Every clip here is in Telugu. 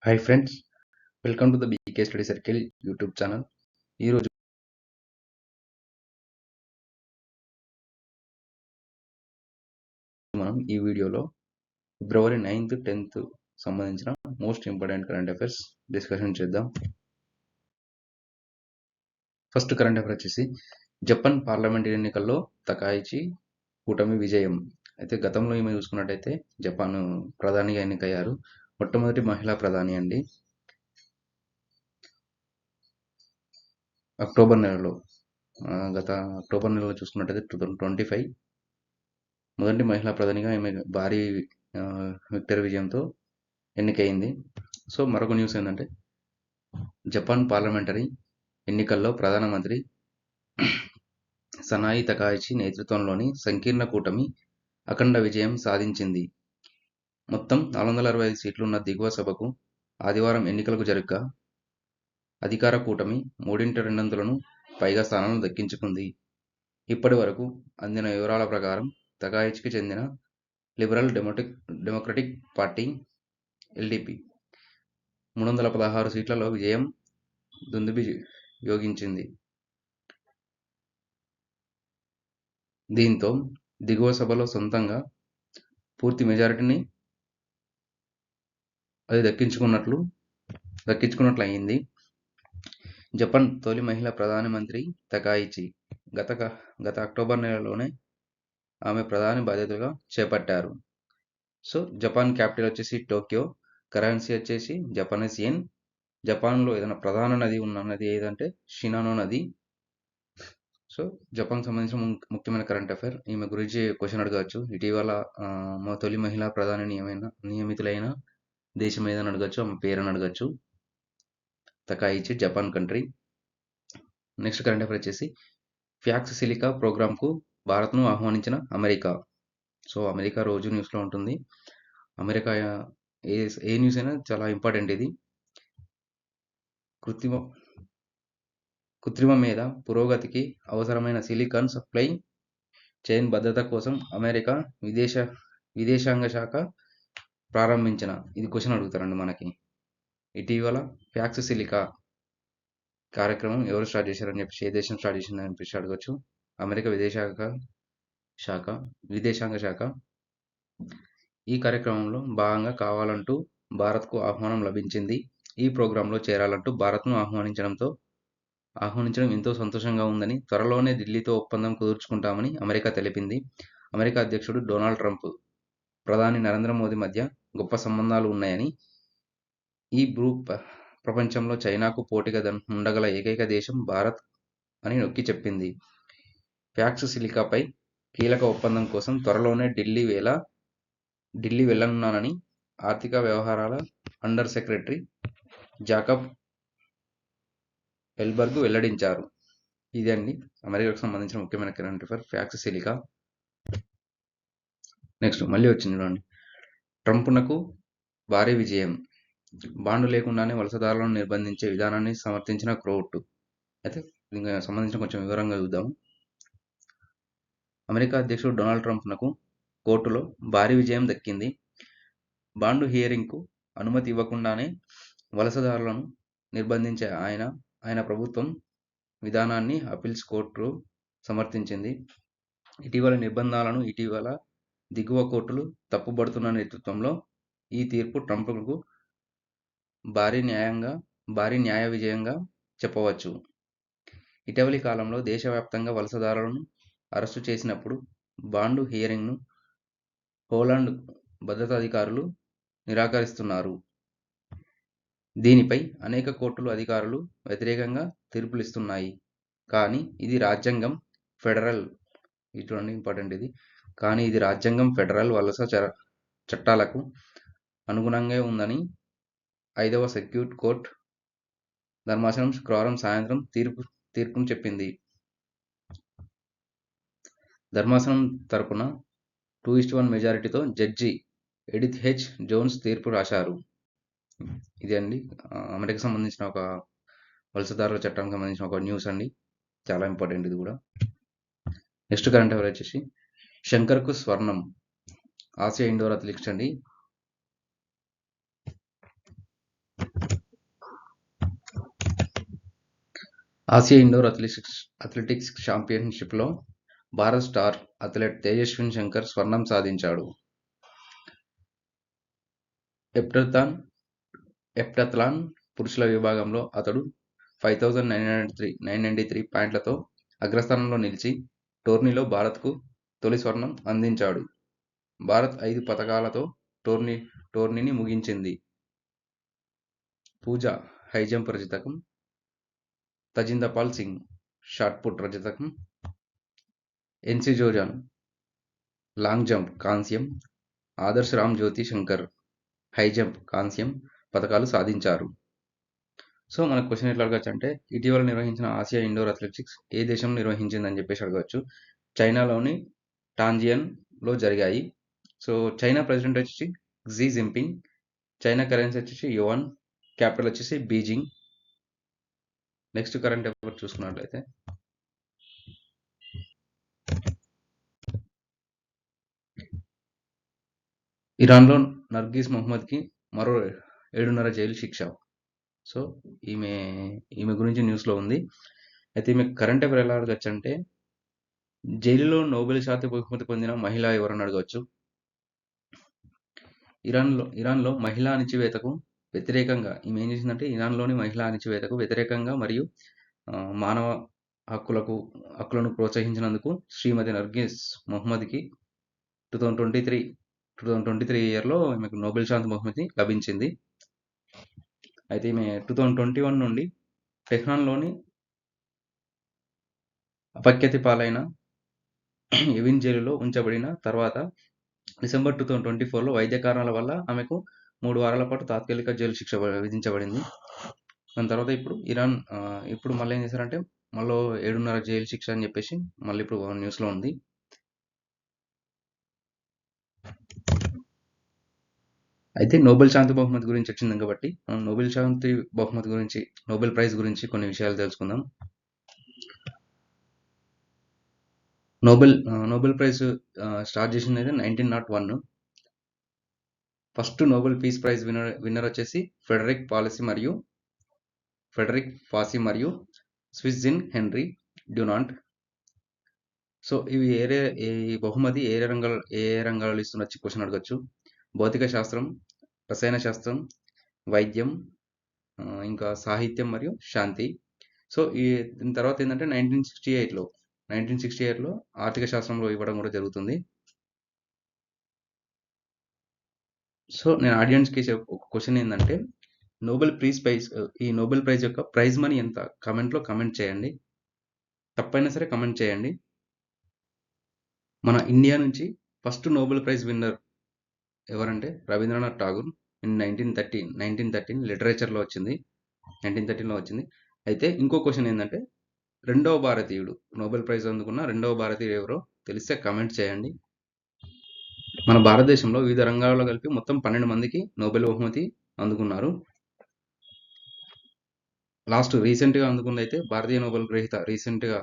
Hi friends, welcome to the BK study circle YouTube channel. ఈరోజు మనం ఈ వీడియోలో ఫిబ్రవరి 9th 10th సంబంధించిన most important current affairs discussion చేద్దాం. ఫస్ట్ కరెంట్ అఫైర్ వచ్చేసి జపాన్ పార్లమెంట్ ఎన్నికల్లో తకాయిచి కూటమి విజయం. అయితే గతంలో ఈమె చూసుకున్నట్టయితే జపాన్ ప్రధానిగా ఎన్నికయ్యారు. మొట్టమొదటి మహిళా ప్రధాని అండి. అక్టోబర్ నెలలో గత అక్టోబర్ నెలలో చూసుకున్నట్టయితే 2025 మొదటి మహిళా ప్రధానిగా ఈమె భారీ విక్టరీ విజయంతో ఎన్నికైంది. సో మరొక న్యూస్ ఏంటంటే జపాన్ పార్లమెంటరీ ఎన్నికల్లో ప్రధానమంత్రి సనాయి తకాయిచి నేతృత్వంలోని సంకీర్ణ కూటమి అఖండ విజయం సాధించింది. మొత్తం 465 సీట్లున్న దిగువ సభకు ఆదివారం ఎన్నికలకు జరగ్గా అధికార కూటమి 3/2 పైగా స్థానాలను దక్కించుకుంది. ఇప్పటి వరకు అందిన వివరాల ప్రకారం తకాయిచికి చెందిన లిబరల్ డెమోక్రటిక్ పార్టీ ఎల్డిపి 316 సీట్లలో విజయం దుందుబి యోగించింది. దీంతో దిగువ సభలో సొంతంగా పూర్తి మెజారిటీని అది దక్కించుకున్నట్లు అయింది. జపాన్ తొలి మహిళా ప్రధానమంత్రి తకాయిచి గత అక్టోబర్ నెలలోనే ఆమె ప్రధాని బాధ్యతలుగా చేపట్టారు. సో జపాన్ క్యాపిటల్ వచ్చేసి టోక్యో, కరెన్సీ వచ్చేసి జపానీస్ యెన్. జపాన్లో ఏదైనా ప్రధాన నది ఉన్న నది ఏదంటే షినానో నది. సో జపాన్ సంబంధించిన ముఖ్యమైన కరెంట్ అఫైర్. ఈమె గురించి క్వశ్చన్ అడగవచ్చు. ఇటీవల మా తొలి మహిళా ప్రధాని నియమితులైన దేశం ఏదని అడగచ్చు, ఆమె పేరుని అడగచ్చు. Takaichi, Japan country. Next current affair వచ్చేసి ఫ్యాక్స్ సిలికా ప్రోగ్రామ్కు భారత్ను ఆహ్వానించిన అమెరికా. సో అమెరికా రోజు న్యూస్లో ఉంటుంది. అమెరికా ఏ న్యూస్ అయినా చాలా ఇంపార్టెంట్. ఇది కృత్రిమ మీద పురోగతికి అవసరమైన సిలికాన్ సప్లై చైన్ భద్రత కోసం అమెరికా విదేశాంగ శాఖ ప్రారంభించిన. ఇది క్వశ్చన్ అడుగుతారండి మనకి. ఇటీవల ఫ్యాక్స్ సిలికా కార్యక్రమం ఎవరు స్టార్ట్ చేశారని చెప్పి, ఏ దేశం స్టార్ట్ చేసిందని అనిపించి అడగచ్చు. అమెరికా విదేశాంగ శాఖ ఈ కార్యక్రమంలో భాగంగా కావాలంటూ భారత్కు ఆహ్వానం లభించింది. ఈ ప్రోగ్రాంలో చేరాలంటూ భారత్ను ఆహ్వానించడం ఎంతో సంతోషంగా ఉందని, త్వరలోనే ఢిల్లీతో ఒప్పందం కుదుర్చుకుంటామని అమెరికా తెలిపింది. అమెరికా అధ్యక్షుడు డొనాల్డ్ ట్రంప్, ప్రధాని నరేంద్ర మోదీ మధ్య గొప్ప సంబంధాలు ఉన్నాయని, ఈ ప్రపంచంలో చైనాకు పోటీగా ఉండగల ఏకైక దేశం భారత్ అని నొక్కి చెప్పింది. ఫ్యాక్స్ సిలికాపై కీలక ఒప్పందం కోసం త్వరలోనే ఢిల్లీ వెళ్లనున్నానని ఆర్థిక వ్యవహారాల అండర్ సెక్రటరీ జాకబ్ ఎల్బర్గ్ వెల్లడించారు. ఇది అండి అమెరికాకు సంబంధించిన ముఖ్యమైన current affair Pax Silica. Next మళ్ళీ వచ్చింది చూడండి. ట్రంప్నకు భారీ విజయం. బాండు లేకుండానే వలసదారులను నిర్బంధించే విధానాన్ని సమర్థించిన కోర్టు. అయితే దీనికి సంబంధించిన కొంచెం వివరంగా చూద్దాం. అమెరికా అధ్యక్షుడు డొనాల్డ్ ట్రంప్నకు కోర్టులో భారీ విజయం దక్కింది. బాండు హియరింగ్కు అనుమతి ఇవ్వకుండానే వలసదారులను నిర్బంధించే ఆయన ప్రభుత్వం విధానాన్ని అపీల్స్ కోర్టు సమర్థించింది. ఇటీవల నిర్బంధాలను దిగువ కోర్టులు తప్పుబడుతున్న నేతృత్వంలో ఈ తీర్పు ట్రంప్కు భారీ న్యాయ విజయంగా చెప్పవచ్చు. ఇటీవలి కాలంలో దేశవ్యాప్తంగా వలసదారులను అరెస్టు చేసినప్పుడు బాండు హియరింగ్ను హోలాండ్ భద్రతాధికారులు నిరాకరిస్తున్నారు. దీనిపై అనేక కోర్టులు అధికారులు వ్యతిరేకంగా తీర్పులిస్తున్నాయి. కానీ ఇది రాజ్యాంగం ఫెడరల్ వలస చట్టాలకు అనుగుణంగా ఉందని 5వ సర్క్యూట్ కోర్టు ధర్మాసనం శుక్రవారం సాయంత్రం తీర్పును చెప్పింది. ధర్మాసనం తరపున 2:1 మెజారిటీతో జడ్జి ఎడిత్ హెచ్ జోన్స్ తీర్పు రాశారు. ఇది అండి అమెరికా సంబంధించిన ఒక వలసదారుల చట్టానికి సంబంధించిన ఒక న్యూస్ అండి. చాలా ఇంపార్టెంట్ ఇది కూడా. నెక్స్ట్ కరెంట్ అఫైర్ వచ్చేసి శంకర్కు స్వర్ణం. ఆసియా ఇండోర్ అథ్లెటిక్స్ అండి. ఆసియా ఇండోర్ అథ్లెటిక్స్ ఛాంపియన్షిప్లో భారత్ స్టార్ అథ్లెట్ తేజస్విన్ శంకర్ స్వర్ణం సాధించాడు. హెప్టాథ్లాన్ పురుషుల విభాగంలో అతడు 5,993 పాయింట్లతో అగ్రస్థానంలో నిలిచి టోర్నీలో భారత్కు తొలి స్వర్ణం అందించాడు. భారత్ 5 పతకాలతో టోర్నీని ముగించింది. పూజా హైజంప్ రజతకం, తజిందర్పాల్ సింగ్ షాట్పుట్ రజతకం, ఎన్సీ జోజాన్ లాంగ్ జంప్ కాంస్యం, ఆదర్శ్ రామ్ జ్యోతి శంకర్ హైజంప్ కాంస్యం పతకాలు సాధించారు. సో మనకు క్వశ్చన్ ఎట్లా అడగచ్చు అంటే, ఇటీవల నిర్వహించిన ఆసియా ఇండోర్ అథ్లెటిక్స్ ఏ దేశం నిర్వహించిందని చెప్పేసి అడగచ్చు. చైనాలోని టాంజియన్లో జరిగాయి. సో చైనా ప్రెసిడెంట్ వచ్చేసి క్సీ జిన్పింగ్, చైనా కరెన్సీ వచ్చేసి యువాన్, క్యాపిటల్ వచ్చేసి బీజింగ్. నెక్స్ట్ కరెంట్ అఫైర్ చూసుకున్నట్లయితే, ఇరాన్లో నర్గీస్ మొహమ్మద్కి మరో 7.5 జైలు శిక్ష. సో ఈమె గురించి న్యూస్లో ఉంది. అయితే ఈమె కరెంట్ అఫైర్ ఎలా అడగచ్చు అంటే, జైలులో నోబెల్ శాంతి బహుమతి పొందిన మహిళ ఎవరని అడగవచ్చు. ఇరాన్లో మహిళా అణచివేతకు వ్యతిరేకంగా ఈమె ఏం చేసిందంటే, ఇరాన్లోని మహిళా అణచివేతకు వ్యతిరేకంగా మరియు మానవ హక్కులను ప్రోత్సహించినందుకు శ్రీమతి నర్గీస్ మొహమ్మద్కి 2023 ఇయర్లో ఈమెకు నోబెల్ శాంతి బహుమతి లభించింది. అయితే ఈమె 2021 నుండి టెహ్రాన్లోని అపఖ్యాతి పాలైన ఎవిన్ జైలులో ఉంచబడిన తర్వాత డిసెంబర్ 2024లో వైద్య కారణాల వల్ల ఆమెకు 3 వారాల పాటు తాత్కాలిక జైలు శిక్ష విధించబడింది. దాని తర్వాత ఇప్పుడు మళ్ళీ ఏం చేశారంటే, మళ్ళీ 7.5 జైలు శిక్ష అని చెప్పేసి మళ్ళీ ఇప్పుడు న్యూస్లో ఉంది. అయితే నోబెల్ శాంతి బహుమతి గురించి వచ్చింది కాబట్టి మనం నోబెల్ శాంతి బహుమతి గురించి, నోబెల్ ప్రైజ్ గురించి కొన్ని విషయాలు తెలుసుకుందాం. నోబెల్ ప్రైజ్ స్టార్ట్ చేసింది అయితే 1901. First Nobel peace prize winner వచ్చేసి ఫ్రెడరిక్ ఫాసీ మరియు స్విట్జిన్ హెన్రీ డ్యునాంట్. సో ఇవి ఈ బహుమతి ఏ రంగాలలో ఇస్తున్న క్వశ్చన్ అడగచ్చు. భౌతిక శాస్త్రం, రసాయన శాస్త్రం, వైద్యం, ఇంకా సాహిత్యం మరియు శాంతి. సో దీని తర్వాత ఏంటంటే 1968లో ఆర్థిక శాస్త్రంలో ఇవ్వడం కూడా జరుగుతుంది. సో నేను ఆడియన్స్కి ఒక క్వశ్చన్ ఏంటంటే, ఈ నోబెల్ ప్రైజ్ యొక్క ప్రైజ్ మనీ ఎంత? కమెంట్లో కమెంట్ చేయండి. తప్పైనా సరే కమెంట్ చేయండి. మన ఇండియా నుంచి ఫస్ట్ నోబెల్ ప్రైజ్ విన్నర్ ఎవరంటే రవీంద్రనాథ్ ఠాగూర్ ఇన్ 1913 లిటరేచర్లో వచ్చింది. 1913లో వచ్చింది. అయితే ఇంకో క్వశ్చన్ ఏంటంటే, రెండవ భారతీయుడు నోబెల్ ప్రైజ్ అందుకున్న రెండవ భారతీయుడు ఎవరో తెలిస్తే కమెంట్ చేయండి. మన భారతదేశంలో వివిధ రంగాల్లో కలిపి మొత్తం 12 మందికి నోబెల్ బహుమతి అందుకున్నారు. రీసెంట్గా అందుకుంది అయితే భారతీయ నోబెల్ గ్రహీత రీసెంట్గా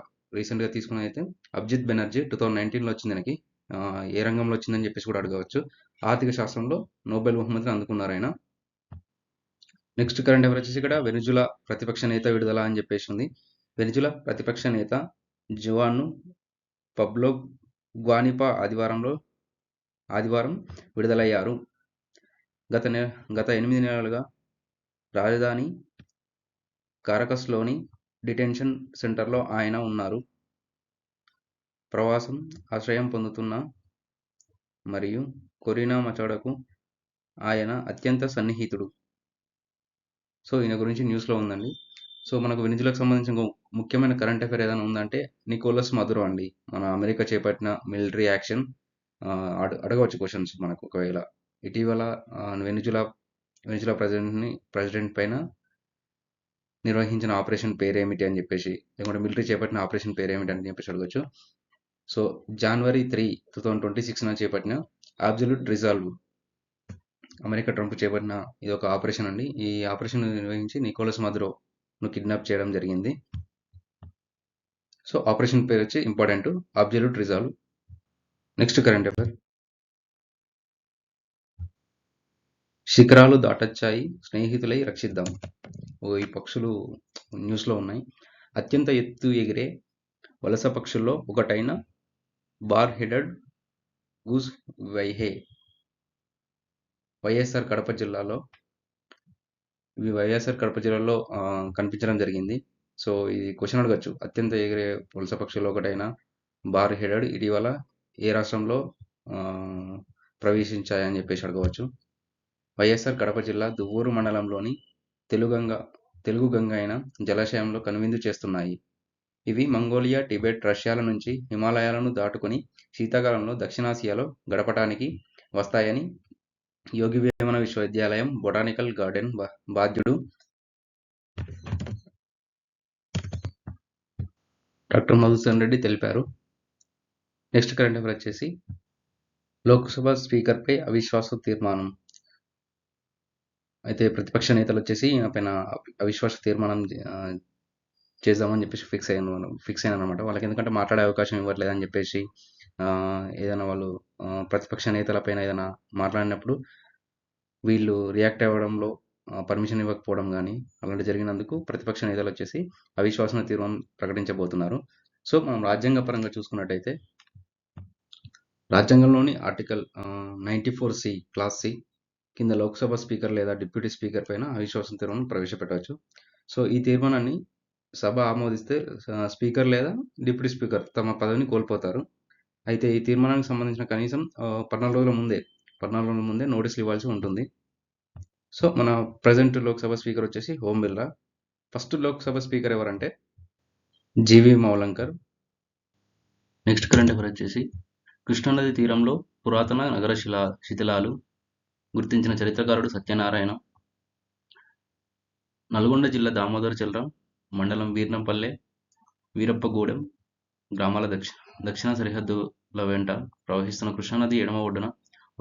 తీసుకున్నది అయితే అభిజిత్ బెనర్జీ 2019లో వచ్చింది. దానికి ఏ రంగంలో వచ్చిందని చెప్పేసి కూడా అడగవచ్చు. ఆర్థిక శాస్త్రంలో నోబెల్ బహుమతిని అందుకున్నారు ఆయన. నెక్స్ట్ కరెంట్ అఫైర్ వచ్చేసి ఇక్కడ వెనిజులా ప్రతిపక్ష నేత విడుదల అని చెప్పేసి ఉంది. వెనిజులా ప్రతిపక్ష నేత జువాన్ పబ్లో గ్వానిపా ఆదివారం విడుదలయ్యారు. గత 8 నెలలుగా రాజధాని కారకస్లోని డిటెన్షన్ సెంటర్లో ఆయన ఉన్నారు. ప్రవాసం ఆశ్రయం పొందుతున్న మరియు కొరీనా మచాడోకు ఆయన అత్యంత సన్నిహితుడు. సో ఈయన గురించి న్యూస్లో ఉందండి. సో మనకు వెనిజులాకు సంబంధించిన ముఖ్యమైన కరెంట్ అఫైర్ ఏదైనా ఉందంటే నికోలస్ మదురో అండి. మన అమెరికా చేపట్టిన మిలిటరీ యాక్షన్ అడగవచ్చు క్వశ్చన్స్ మనకు. ఒకవేళ ఇటీవల వెనిజులా ప్రెసిడెంట్ పైన నిర్వహించిన ఆపరేషన్ పేరేమిటి అని చెప్పేసి, లేకుంటే మిలిటరీ చేపట్టిన ఆపరేషన్ పేరేమిటి అని చెప్పేసి అడగచ్చు. సో January 3, 2026 చేపట్టిన అబ్సల్యూట్ రిజాల్వ్, అమెరికా ట్రంప్ చేపట్టిన ఇది ఒక ఆపరేషన్ అండి. ఈ ఆపరేషన్ నిర్వహించి నికోలస్ మదురోను కిడ్నాప్ చేయడం జరిగింది. సో ఆపరేషన్ పేరు వచ్చి important, absolute resolve. Next current affair, శిఖరాలు దాటొచ్చాయి స్నేహితులై రక్షిద్దాం. ఈ పక్షులు న్యూస్లో ఉన్నాయి. అత్యంత ఎత్తు ఎగిరే వలస పక్షుల్లో ఒకటైన bar headed goose YSR Kadapa జిల్లాలో కనిపించడం జరిగింది. సో ఇది క్వశ్చన్ అడగచ్చు. అత్యంత ఎగిరే వలస పక్షుల్లో ఒకటైన బార్ హెడెడ్ ఇటీవల ఏ రాష్ట్రంలో ప్రవేశించాయని చెప్పేసి అడగవచ్చు. వైఎస్ఆర్ కడప జిల్లా దువ్వూరు మండలంలోని తెలుగు గంగ అయిన జలాశయంలో కనువిందు చేస్తున్నాయి. ఇవి మంగోలియా, టిబెట్, రష్యాల నుంచి హిమాలయాలను దాటుకుని శీతాకాలంలో దక్షిణాసియాలో గడపటానికి వస్తాయని యోగి వేమన విశ్వవిద్యాలయం బొటానికల్ గార్డెన్ బాధ్యుడు డాక్టర్ మధుసూదన్ రెడ్డి తెలిపారు. నెక్స్ట్ కరెంట్ అఫైర్ వచ్చేసి లోక్సభ స్పీకర్పై అవిశ్వాస తీర్మానం. అయితే ప్రతిపక్ష నేతలు వచ్చేసి ఈయన పైన అవిశ్వాస తీర్మానం చేద్దామని చెప్పేసి ఫిక్స్ అయ్యారు అనమాట. వాళ్ళకి ఎందుకంటే మాట్లాడే అవకాశం ఇవ్వట్లేదని చెప్పేసి ఏదైనా వాళ్ళు ప్రతిపక్ష నేతల పైన ఏదైనా మాట్లాడినప్పుడు వీళ్ళు రియాక్ట్ అవ్వడంలో పర్మిషన్ ఇవ్వకపోవడం కానీ అలాంటి జరిగినందుకు ప్రతిపక్ష నేతలు వచ్చేసి అవిశ్వాస తీర్మానం ప్రకటించబోతున్నారు. సో మనం రాజ్యాంగ పరంగా చూసుకున్నట్టయితే రాజ్యాంగంలోని ఆర్టికల్ 94C క్లాస్ సి కింద లోక్సభ స్పీకర్ లేదా డిప్యూటీ స్పీకర్ పైన అవిశ్వాసం తీర్మానం ప్రవేశపెట్టవచ్చు. సో ఈ తీర్మానాన్ని సభ ఆమోదిస్తే స్పీకర్ లేదా డిప్యూటీ స్పీకర్ తమ పదవిని కోల్పోతారు. అయితే ఈ తీర్మానానికి సంబంధించిన కనీసం 14 రోజుల ముందే నోటీసులు ఇవ్వాల్సి ఉంటుంది. సో మన ప్రజెంట్ లోక్సభ స్పీకర్ వచ్చేసి ఓం బిర్లా. ఫస్ట్ లోక్సభ స్పీకర్ ఎవరంటే జీవి మౌలంకర్. నెక్స్ట్ కరెంట్ అఫైర్ వచ్చేసి కృష్ణానది తీరంలో పురాతన నగర శిథిలాలు గుర్తించిన చరిత్రకారుడు సత్యనారాయణ. నల్గొండ జిల్లా దామోదర చిల్లం మండలం వీర్నంపల్లె వీరప్పగూడెం గ్రామాల దక్షిణ సరిహద్దుల వెంట ప్రవహిస్తున్న కృష్ణానది ఎడమ ఒడ్డున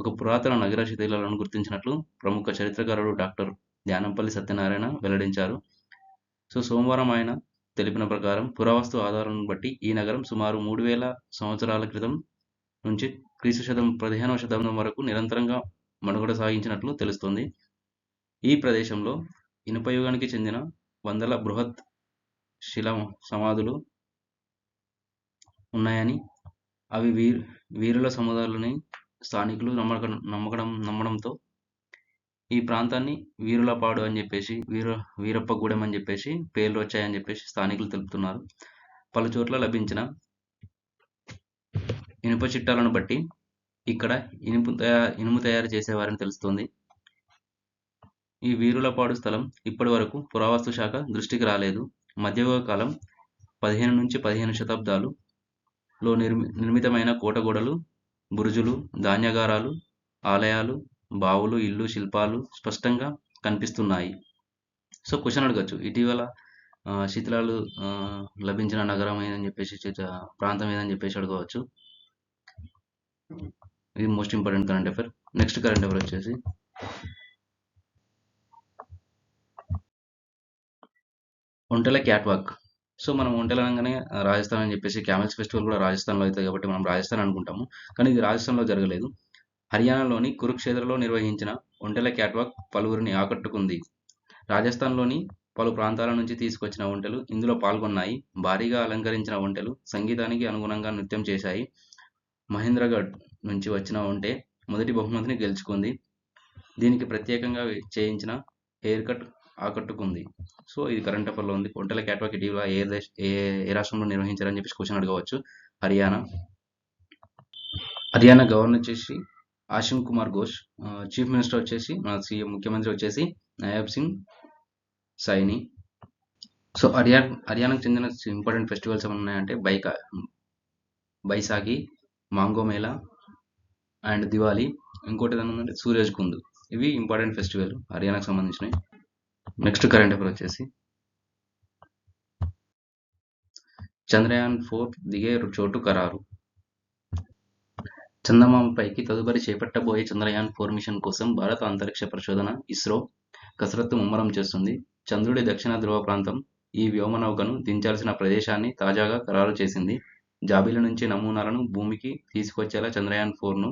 ఒక పురాతన నగర శిథిలాలను గుర్తించినట్లు ప్రముఖ చరిత్రకారుడు డాక్టర్ ధ్యానంపల్లి సత్యనారాయణ వెల్లడించారు. సో సోమవారం ఆయన తెలిపిన ప్రకారం పురావస్తు ఆధారాలను బట్టి ఈ నగరం సుమారు 3000 సంవత్సరాల క్రితం నుంచి క్రీస్తు శకం 15వ శతాబ్దం వరకు నిరంతరంగా మనుగడ సాగించినట్లు తెలుస్తోంది. ఈ ప్రదేశంలో ఇనుపయుగానికి చెందిన వందల బృహత్ శిలా సమాధులు ఉన్నాయని, అవి వీరుల సముదాయాలని స్థానికులు నమ్మడంతో ఈ ప్రాంతాన్ని వీరులపాడు అని చెప్పేసి వీరప్పగూడెం అని చెప్పేసి పేర్లు వచ్చాయని చెప్పేసి స్థానికులు తెలుపుతున్నారు. పలు చోట్ల లభించిన ఇనుప చిట్టాలను బట్టి ఇక్కడ ఇనుము తయారు చేసేవారని తెలుస్తోంది. ఈ వీరులపాడు స్థలం ఇప్పటి వరకు పురావస్తు శాఖ దృష్టికి రాలేదు. మధ్యయుగ కాలం 15 నుంచి 15 శతాబ్దాలులో నిర్మితమైన కోటగోడలు, బురుజులు, ధాన్యాగారాలు, ఆలయాలు, బావులు, ఇళ్ళు, శిల్పాలు స్పష్టంగా కనిపిస్తున్నాయి. సో క్వశ్చన్ అడగచ్చు, ఇటీవల శిథిలాలు లభించిన నగరం ఏదని చెప్పేసి ప్రాంతం ఏదని చెప్పేసి అడగవచ్చు. ఇది most important current affair. Next current affair వచ్చేసి ఒంటెల క్యాట్ వాక్. సో మనం ఒంటెల అనగానే రాజస్థాన్ అని చెప్పేసి క్యామెల్స్ ఫెస్టివల్ కూడా రాజస్థాన్లో అవుతుంది కాబట్టి మనం రాజస్థాన్ అనుకుంటాము, కానీ ఇది రాజస్థాన్లో జరగలేదు. హర్యానాలోని కురుక్షేత్రలో నిర్వహించిన ఒంటెల క్యాట్ వాక్ పలువురిని ఆకట్టుకుంది. రాజస్థాన్లోని పలు ప్రాంతాల నుంచి తీసుకొచ్చిన ఒంటెలు ఇందులో పాల్గొన్నాయి. భారీగా అలంకరించిన ఒంటెలు సంగీతానికి అనుగుణంగా నృత్యం చేశాయి. మహేంద్రగఢ్ నుంచి వచ్చిన ఒంటె మొదటి బహుమతిని గెలుచుకుంది. దీనికి ప్రత్యేకంగా చేయించిన హెయిర్ కట్ ఆకట్టుకుంది. సో ఇది కరెంట్ అఫైర్లో ఉంది. ఒంటెల క్యాట్ వాక్ ఇటీవల ఏ రాష్ట్రంలో నిర్వహించారని చెప్పేసి క్వశ్చన్ అడగవచ్చు. హర్యానా గవర్నర్ వచ్చేసి ఆశిమ్ కుమార్ ఘోష్. చీఫ్ మినిస్టర్ వచ్చేసి మన సీఎం ముఖ్యమంత్రి వచ్చేసి నాయబ్ సింగ్ సైని. సో హర్యానాకు చెందిన ఇంపార్టెంట్ ఫెస్టివల్స్ ఏమైనా ఉన్నాయంటే బైసాఖి, మాంగో మేళా అండ్ దివాళీ. ఇంకోటి ఏదైనా సూరజ్ కుంద్. ఇవి ఇంపార్టెంట్ ఫెస్టివల్ హర్యానాకు సంబంధించినవి. నెక్స్ట్ కరెంట్ అఫైర్ వచ్చేసి చంద్రయాన్ 4 దిగే చోటు ఖరారు. చందమామపైకి తదుపరి చేపట్టబోయే చంద్రయాన్ 4 మిషన్ కోసం భారత అంతరిక్ష పరిశోధన ఇస్రో కసరత్తు ముమ్మరం చేస్తుంది. చంద్రుడి దక్షిణ ధ్రువ ప్రాంతం ఈ వ్యోమనౌకను దించాల్సిన ప్రదేశాన్ని తాజాగా ఖరారు చేసింది. జాబిల నుంచి నమూనాలను భూమికి తీసుకొచ్చేలా చంద్రయాన్ 4ను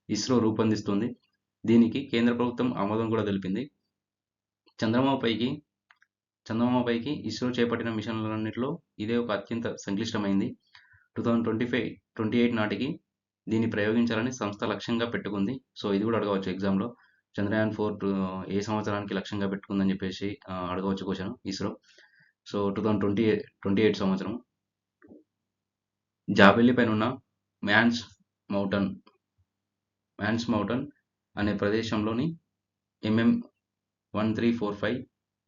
ఇస్రో రూపొందిస్తుంది. దీనికి కేంద్ర ప్రభుత్వం ఆమోదం కూడా తెలిపింది. చందమామపైకి ఇస్రో చేపట్టిన మిషన్లన్నింటిలో ఇదే ఒక అత్యంత సంక్లిష్టమైంది. 2028 నాటికి దీన్ని ప్రయోగించాలని సంస్థ లక్ష్యంగా పెట్టుకుంది. సో ఇది కూడా అడగవచ్చు ఎగ్జామ్లో. చంద్రయాన్ 4 ఏ సంవత్సరానికి లక్ష్యంగా పెట్టుకుందని చెప్పేసి అడగవచ్చు క్వశ్చన్ ఇస్రో. సో 2028 సంవత్సరం. జాబిల్లి పైన ఉన్న మ్యాన్స్ మౌంటన్ అనే ప్రదేశంలోని MM1345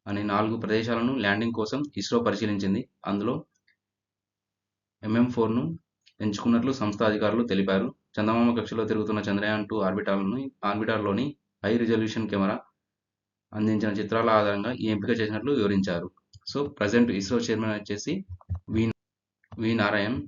అనే 4 ప్రదేశాలను ల్యాండింగ్ కోసం ఇస్రో పరిశీలించింది. అందులో MM4ను ఎంచుకున్నట్లు సంస్థ అధికారులు తెలిపారు. చందమామ కక్షలో తిరుగుతున్న చంద్రయాన్ 2 ఆర్బిటార్లోని హై రిజల్యూషన్ కెమెరా అందించిన చిత్రాల ఆధారంగా ఈ ఎంపిక చేసినట్లు వివరించారు. సో ప్రజెంట్ ఇస్రో చైర్మన్ వచ్చేసి వి నారాయణ్.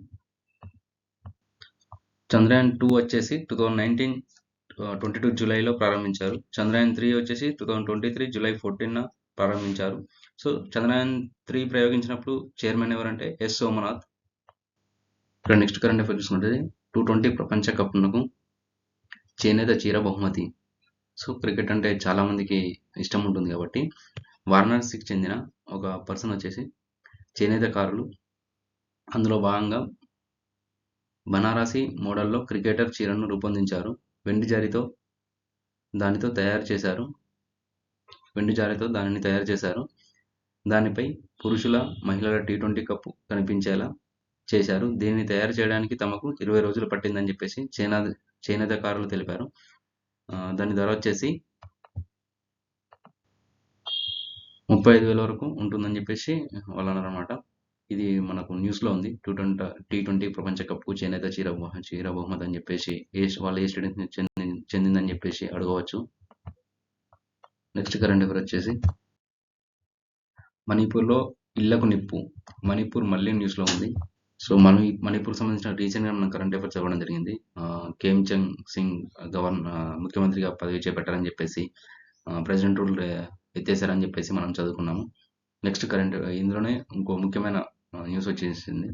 చంద్రయాన్ 2 వచ్చేసి 2022 జూలైలో ప్రారంభించారు. చంద్రయాన్ 3 వచ్చేసి 2023 జూలై 14న ప్రారంభించారు. సో చంద్రయాన్ 3 ప్రయోగించినప్పుడు చైర్మన్ ఎవరంటే ఎస్ సోమనాథ్. ఇక్కడ నెక్స్ట్ కరెంట్ అఫైర్ చూసుకుంటే 220 ప్రపంచ కప్నకు చేనేత చీర బహుమతి. సో క్రికెట్ అంటే చాలా మందికి ఇష్టం ఉంటుంది కాబట్టి వారణాసికి చెందిన ఒక పర్సన్ వచ్చేసి చేనేతకారులు అందులో భాగంగా బనారసి మోడల్లో క్రికెటర్ చీరను రూపొందించారు. వెండి జారితో దానిని తయారు చేశారు. దానిపై పురుషుల మహిళల T20 కప్పు కనిపించేలా చేశారు. దీనిని తయారు చేయడానికి తమకు 20 రోజులు పట్టిందని చెప్పేసి చేనేతకారులు తెలిపారు. దాని ధర వచ్చేసి 35,000 వరకు ఉంటుందని చెప్పేసి వాళ్ళు అన్నారన్నమాట. ఇది మనకు న్యూస్లో ఉంది. T20 ప్రపంచ కప్కు చేనేత చీర బహుమతి అని చెప్పేసి వాళ్ళ ఏ స్టేట్ చెందిందని చెప్పేసి అడగవచ్చు. నెక్స్ట్ కరెంట్ అఫైర్ వచ్చేసి మణిపూర్లో ఇళ్లకు నిప్పు. మణిపూర్ మళ్ళీ న్యూస్లో ఉంది. సో మణిపూర్ సంబంధించిన రీసెంట్గా మనం కరెంట్ అఫైర్స్ చదవడం జరిగింది. ఖేమ్చంద్ సింగ్ ముఖ్యమంత్రిగా పదవి చేపట్టారని చెప్పేసి ప్రెసిడెంట్ రూల్ ఎత్తేసారని చెప్పేసి మనం చదువుకున్నాము. నెక్స్ట్ కరెంట్ ఇందులోనే ఇంకో ముఖ్యమైన న్యూస్ వచ్చేసింది.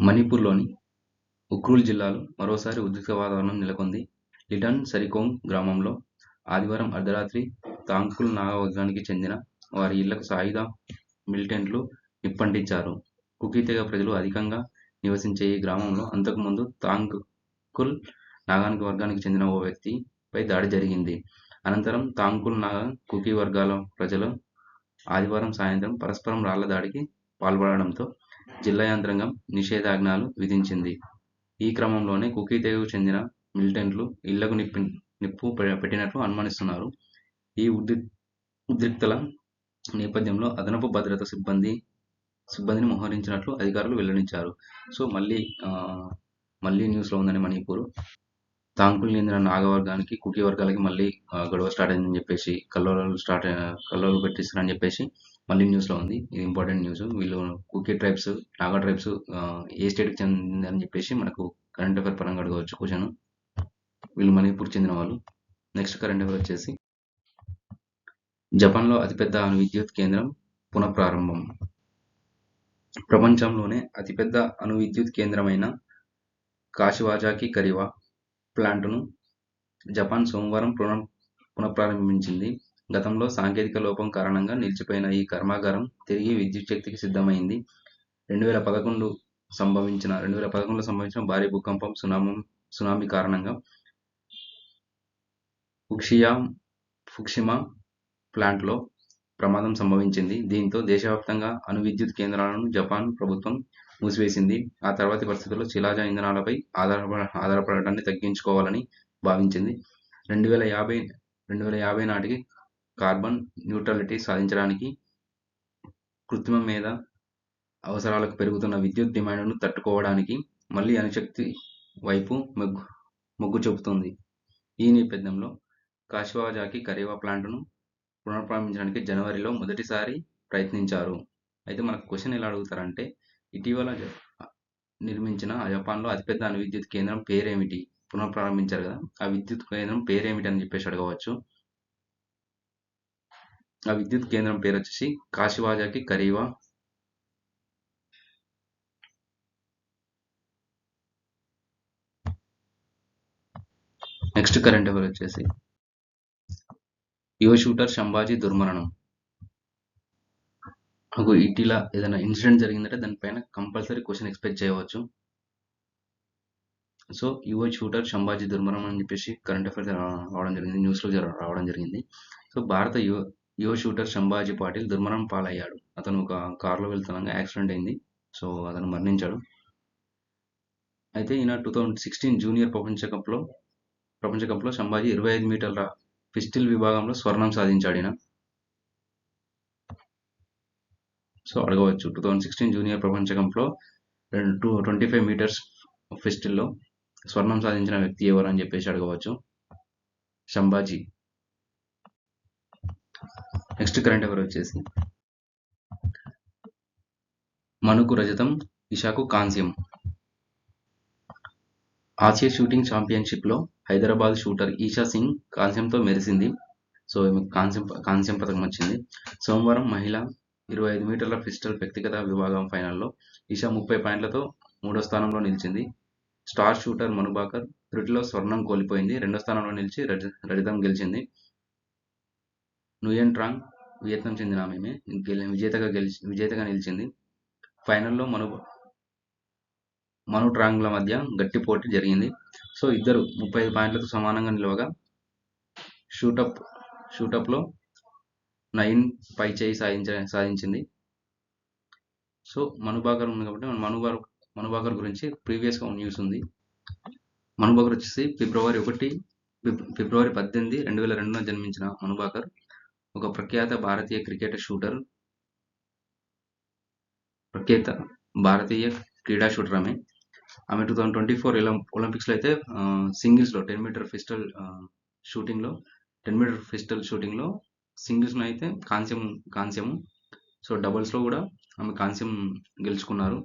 మణిపూర్లోని ఉఖ్రూల్ జిల్లాలో మరోసారి ఉద్రిక్త వాతావరణం నెలకొంది. లిటన్ సరికోంగ్ గ్రామంలో ఆదివారం అర్ధరాత్రి తాంకుల్ నాగా వర్గానికి చెందిన వారి ఇళ్లకు సాయుధ మిలిటెంట్లు నిప్పంటించారు. కుకీ తెగ ప్రజలు అధికంగా నివసించే ఈ గ్రామంలో అంతకుముందు తాంకుల్ నాగానికి వర్గానికి చెందిన ఓ వ్యక్తిపై దాడి జరిగింది. అనంతరం తాంకుల్ నాగా కుకీ వర్గాల ప్రజలు ఆదివారం సాయంత్రం పరస్పరం రాళ్ల దాడికి పాల్పడడంతో జిల్లా యంత్రాంగం నిషేధాజ్ఞలు విధించింది. ఈ క్రమంలోనే కుకీ తెగకు చెందిన మిలిటెంట్లు ఇళ్లకు నిప్పు పెట్టినట్లు అనుమానిస్తున్నారు. ఈ ఉద్రిక్తల నేపథ్యంలో అదనపు భద్రతా సిబ్బందిని మోహరించినట్లు అధికారులు వెల్లడించారు. సో మళ్ళీ న్యూస్లో ఉందని మణిపూర్ తాంకులు చెందిన నాగవర్గానికి కుకీ వర్గాలకి మళ్ళీ గొడవ స్టార్ట్ అయిందని చెప్పేసి కల్లోలు పెట్టిస్తారని చెప్పేసి మళ్ళీ న్యూస్లో ఉంది. ఇది ఇంపార్టెంట్ న్యూస్. వీళ్ళు కుకీ ట్రైబ్స్ నాగా ట్రైబ్స్ ఏ స్టేట్కి చెందిందని చెప్పేసి మనకు కరెంట్ అఫైర్ పరంగా అడగవచ్చు క్వశ్చన్. వీళ్ళు మణిపూర్ చెందిన వాళ్ళు. నెక్స్ట్ కరెంట్ అఫైర్ వచ్చేసి జపాన్లో అతిపెద్ద అణు విద్యుత్ కేంద్రం పునఃప్రారంభం. ప్రపంచంలోనే అతిపెద్ద అణు విద్యుత్ కేంద్రమైన కాషివాజాకి కరివా ప్లాంటును జపాన్ సోమవారం పునఃప్రారంభించింది. గతంలో సాంకేతిక లోపం కారణంగా నిలిచిపోయిన ఈ కర్మాగారం తిరిగి విద్యుచ్ఛక్తికి సిద్ధమైంది. 2011లో సంభవించిన భారీ భూకంపం, సునామీ కారణంగా ఫుకుషిమా ప్లాంట్లో ప్రమాదం సంభవించింది. దీంతో దేశవ్యాప్తంగా అణు విద్యుత్ కేంద్రాలను జపాన్ ప్రభుత్వం మూసివేసింది. ఆ తర్వాతి పరిస్థితుల్లో శిలాజ ఇంధనాలపై ఆధారపడటాన్ని తగ్గించుకోవాలని భావించింది. 2050 నాటికి కార్బన్ న్యూట్రాలిటీ సాధించడానికి కృత్రిమ మేధ అవసరాలకు పెరుగుతున్న విద్యుత్ డిమాండ్ను తట్టుకోవడానికి మళ్లీ అణుశక్తి వైపు మొగ్గు చూపుతోంది. ఈ నేపథ్యంలో కాషివాజాకి కరివా ప్లాంటును పునఃప్రారంభించడానికి జనవరిలో మొదటిసారి ప్రయత్నించారు. అయితే మనకు క్వశ్చన్ ఎలా అడుగుతారంటే ఇటీవల నిర్మించిన జపాన్లో అతిపెద్ద అణు విద్యుత్ కేంద్రం పేరేమిటి? పునఃప్రారంభించారు కదా, ఆ విద్యుత్ కేంద్రం పేరేమిటి అని చెప్పేసి అడగవచ్చు. ఆ విద్యుత్ కేంద్రం పేరు వచ్చేసి కాషివాజాకి కరివా. నెక్స్ట్ కరెంట్ అఫైర్ వచ్చేసి యువ షూటర్ సంభాజీ దుర్మరణం. ఇటీలా ఏదైనా ఇన్సిడెంట్ జరిగిందంటే దానిపైన కంపల్సరీ క్వశ్చన్ ఎక్స్పెక్ట్ చేయవచ్చు. సో యువ షూటర్ సంభాజీ దుర్మరణం అని చెప్పేసి కరెంట్ అఫైర్స్ రావడం జరిగింది, న్యూస్లో రావడం జరిగింది. సో భారత యువ షూటర్ సంభాజీ పాటిల్ దుర్మరణం పాలయ్యాడు. అతను ఒక కారులో వెళ్తుండగా యాక్సిడెంట్ అయింది. సో అతను మరణించాడు. అయితే ఈయన 2016 జూనియర్ ప్రపంచ కప్లో సంభాజీ 25 మీటర్ల పిస్టిల్ విభాగంలో స్వర్ణం సాధించాడు ఈయన. సో అడగవచ్చు 2016 జూనియర్ ప్రపంచ కప్లో 25 మీటర్స్ పిస్టిల్లో స్వర్ణం సాధించిన వ్యక్తి ఎవరు అని చెప్పేసి అడగవచ్చు. సంభాజీ. నెక్స్ట్ కరెంట్ ఎవరు వచ్చేసి మనుకు రజతం, ఇషాకు కాంస్యం. ఆసియా షూటింగ్ ఛాంపియన్షిప్లో హైదరాబాద్ షూటర్ ఈషా సింగ్ కాంస్యంతో మెరిసింది. సో కాంస్యం పథకం వచ్చింది. సోమవారం మహిళ 25 మీటర్ల పిస్టల్ వ్యక్తిగత విభాగం ఫైనల్లో ఈషా 30 పాయింట్లతో 3వ స్థానంలో నిలిచింది. స్టార్ షూటర్ మనుబాకర్ త్రుటిలో స్వర్ణం కోల్పోయింది. 2వ స్థానంలో నిలిచి రజతం గెలిచింది. నుయెన్ ట్రాంగ్ వియత్నాం చెందిన ఆమె విజేతగా నిలిచింది. ఫైనల్లో మను ట్రాంగ్ల మధ్య గట్టి పోటీ జరిగింది. సో ఇద్దరు 35 పాయింట్లతో సమానంగా నిలవగా షూటప్లో నయీన్ పై చేయి సాధించింది. సో మనుబాకర్ ఉంది కాబట్టి మనుబాకర్ గురించి ప్రీవియస్గా న్యూస్ ఉంది. మనుబాకర్ వచ్చేసి ఫిబ్రవరి 18, 2002 జన్మించిన మనుబాకర్ ఒక ప్రఖ్యాత భారతీయ క్రీడా షూటర్. ఆమె 2024 ఒలింపిక్స్లో అయితే సింగిల్స్లో 10 మీటర్ పిస్టల్ షూటింగ్లో సింగిల్స్లో అయితే కాంస్యము. సో డబుల్స్లో కూడా ఆమె కాంస్యం గెలుచుకున్నారు.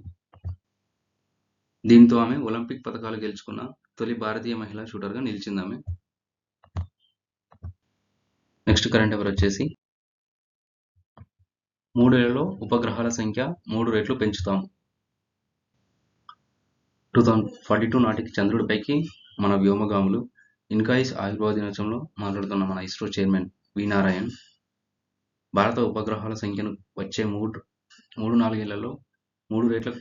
దీంతో ఆమె ఒలింపిక్ పథకాలు గెలుచుకున్న తొలి భారతీయ మహిళా షూటర్గా నిలిచింది ఆమె. నెక్స్ట్ కరెంట్ అఫైర్ వచ్చేసి 3 ఏళ్లలో ఉపగ్రహాల సంఖ్య 3 రెట్లు పెంచుతాం. 2042 నాటికి చంద్రుడిపైకి మన వ్యోమగాములు. ఇన్కాయిస్ ఆవిర్భావ దినోత్సవంలో మాట్లాడుతున్న మన ఇస్రో చైర్మన్ వి నారాయణ్ భారత ఉపగ్రహాల సంఖ్యను వచ్చే 3-4 ఏళ్లలో 3 రెట్లకు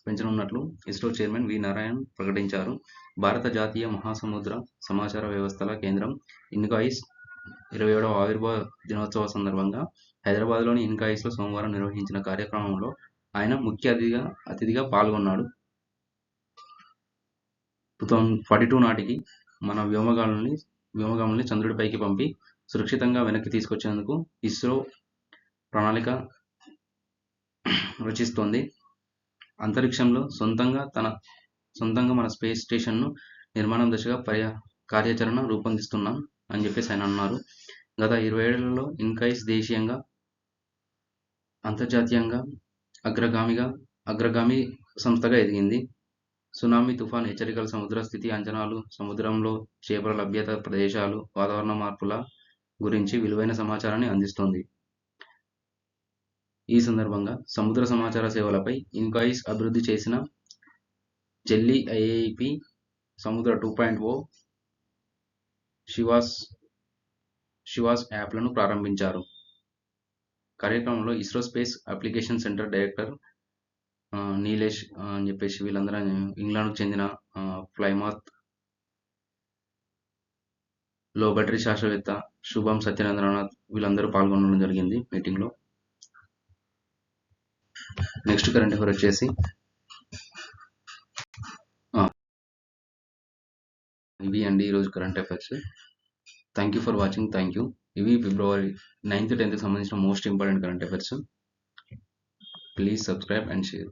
పెంచనున్నట్లు ఇస్రో చైర్మన్ వి నారాయణ్ ప్రకటించారు. భారత జాతీయ మహాసముద్ర సమాచార వ్యవస్థల కేంద్రం ఇన్కాయిస్ 27వ ఆవిర్భావ దినోత్సవ సందర్భంగా హైదరాబాద్లోని ఇన్కాయిస్లో సోమవారం నిర్వహించిన కార్యక్రమంలో ఆయన ముఖ్య అతిథిగా పాల్గొన్నాడు. 2042 నాటికి మన వ్యోమగాముల్ని చంద్రుడిపైకి పంపి సురక్షితంగా వెనక్కి తీసుకొచ్చేందుకు ఇస్రో ప్రణాళిక రచిస్తోంది. అంతరిక్షంలో సొంతంగా మన స్పేస్ స్టేషన్ను నిర్మాణం దిశగా కార్యాచరణ రూపొందిస్తున్నాం అని చెప్పేసి ఆయన అన్నారు. గత 20 ఏళ్లలో ఇన్కాయిస్ దేశీయంగా, అంతర్జాతీయంగా అగ్రగామి సంస్థగా ఎదిగింది. సునామీ, తుఫాన్ హెచ్చరికలు, సముద్ర స్థితి అంచనాలు, సముద్రంలో చేపల లభ్యత, ప్రదేశాలు, వాతావరణ మార్పుల గురించి విలువైన సమాచారాన్ని అందిస్తోంది. ఈ సందర్భంగా సముద్ర సమాచార సేవలపై ఇన్కాయిస్ అభివృద్ధి చేసిన జెల్లీ ఐఐపి సముద్ర 2.0 శివాస్ యాప్లను ప్రారంభించారు. కార్యక్రమంలో ISRO space application centre director Nilesh అని చెప్పేసి వీళ్ళందరూ ఇంగ్లాండ్కు చెందిన ప్లైమాత్ లో బ్యాటరీ శాస్త్రవేత్త శుభం సత్యనారాయణ వీళ్ళందరూ పాల్గొనడం జరిగింది మీటింగ్లో. నెక్స్ట్ కరెంట్ అఫైర్ వచ్చేసి ఇవి అండి ఈరోజు current affairs. Thank you for watching. Thank you. ఇవి ఫిబ్రవరి 9th, 10th సంబంధించిన most important current affairs. Please subscribe and share.